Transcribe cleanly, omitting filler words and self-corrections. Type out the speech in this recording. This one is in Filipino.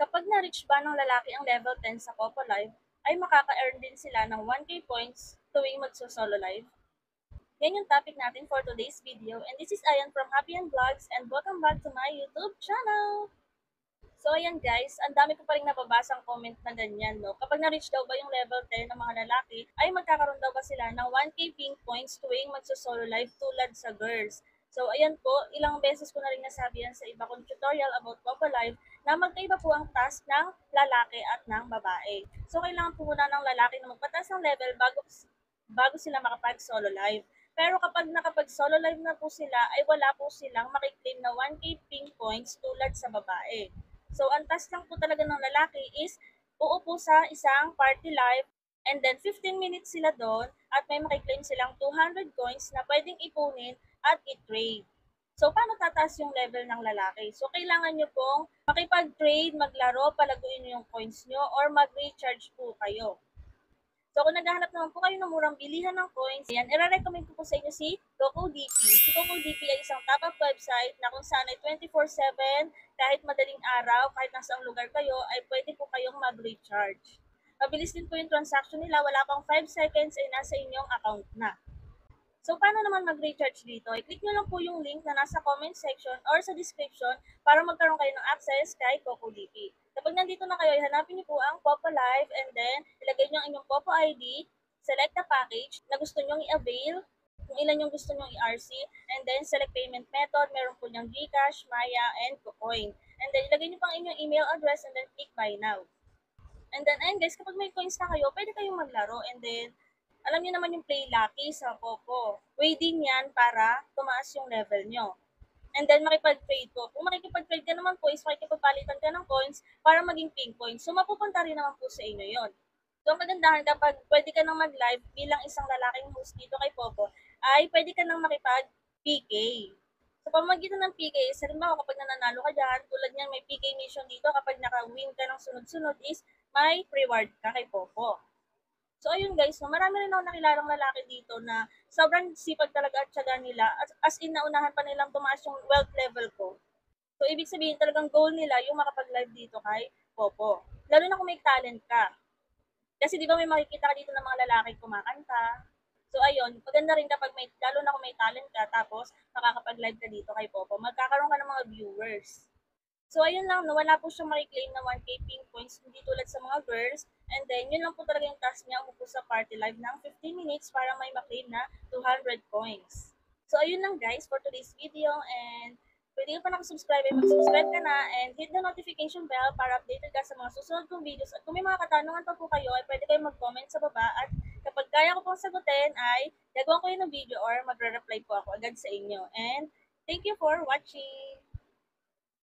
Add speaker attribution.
Speaker 1: Kapag na-reach ba ng lalaki ang level 10 sa Popo Live, ay makaka-earn din sila ng 1K points tuwing magso-solo live. Yan yung topic natin for today's video. And this is Ayan from Happy and Vlogs and welcome back to my YouTube channel! So ayan guys, ang dami ko pa rin nababasang comment na ganyan, no? Kapag na-reach daw ba yung level 10 ng mga lalaki, ay magkakaroon daw ba sila ng 1K ping points tuwing magso-solo live tulad sa girls. So ayan po, ilang beses ko na rin nasabi yan sa iba kong tutorial about Popo Live na magkaiba po ang task ng lalaki at ng babae. So kailangan po muna ng lalaki na magpataas ng level bago sila makapag-solo live. Pero kapag nakapag-solo live na po sila, ay wala po silang makiklaim na 1K ping points tulad sa babae. So, ang task lang po talaga ng lalaki is uupo sa isang party live and then 15 minutes sila doon at may makiklaim silang 200 coins na pwedeng ipunin at i-trade. So, paano tataas yung level ng lalaki? So, kailangan nyo pong makipag-trade, maglaro, palaguin nyo yung coins nyo, or mag-recharge po kayo. So kung naghahanap naman po kayo ng murang bilihan ng coins, yan, i-recommend ko po sa inyo si CocoDP. Si CocoDP ay isang top-up website na kung saan ay 24/7, kahit madaling araw, kahit nasa ang lugar kayo, ay pwede po kayong mag-recharge. Mabilis din po yung transaction nila, wala pang 5 seconds ay nasa inyong account na. So, paano naman mag-recharge dito? I-click nyo lang po yung link na nasa comment section or sa description para magkaroon kayo ng access kay CocoDP. Kapag nandito na kayo, hanapin nyo po ang Popo Live and then ilagay nyo ang inyong Popo ID, select the package na gusto nyong i-avail, kung ilan yung gusto nyong i-RC, and then select payment method, meron po niyang Gcash, Maya, and Kucoin. And then ilagay nyo pang inyong email address and then click buy now. And then, ayun guys, kapag may coins na kayo, pwede kayong maglaro. And then, alam niyo naman yung Play Lucky sa Popo. Way din yan para tumaas yung level nyo. And then, makipag-trade po. Kung makikipag-trade ka naman po, is makikipagpalitan ka ng coins para maging ping coins. So, mapupunta rin naman po sa inyo yon. So, ang kagandahan kapag pwede ka nang mag-live bilang isang lalaking host dito kay Popo, ay pwede ka nang makipag-PK. Sa pamamagitan ng PK, halimbawa kapag nananalo ka dyan, tulad niyan may PK mission dito, kapag naka-win ka ng sunod-sunod is may reward ka kay Popo. So ayun guys, no, marami rin ako nakilalang lalaki dito na sobrang sipag talaga at tiyaga nila. As in, naunahan pa nilang tumaas yung wealth level ko. So ibig sabihin talagang goal nila yung makapag-live dito kay Popo. Lalo na kung may talent ka. Kasi di ba may makikita ka dito ng mga lalaki kumakanta. So ayun, maganda rin kapag may, lalo na kung may talent ka, tapos makakapag-live ka dito kay Popo, magkakaroon ka ng mga viewers. So, ayun lang, no, wala po siyang ma-reclaim na 1K ping points, hindi tulad sa mga girls. And then, yun lang po talaga yung task niya, umupo sa party live ng 15 minutes para may ma-claim na 200 coins. So, ayun lang guys for today's video. And pwede ka pa nakasubscribe, ay mag-subscribe ka na and hit the notification bell para updated ka sa mga susunod kong videos. At kung may mga katanungan pa po kayo, ay pwede kayong mag-comment sa baba. At kapag kaya ko pong sagutin, ay gagawa ko yun ng video or magre-reply po ako agad sa inyo. And thank you for watching!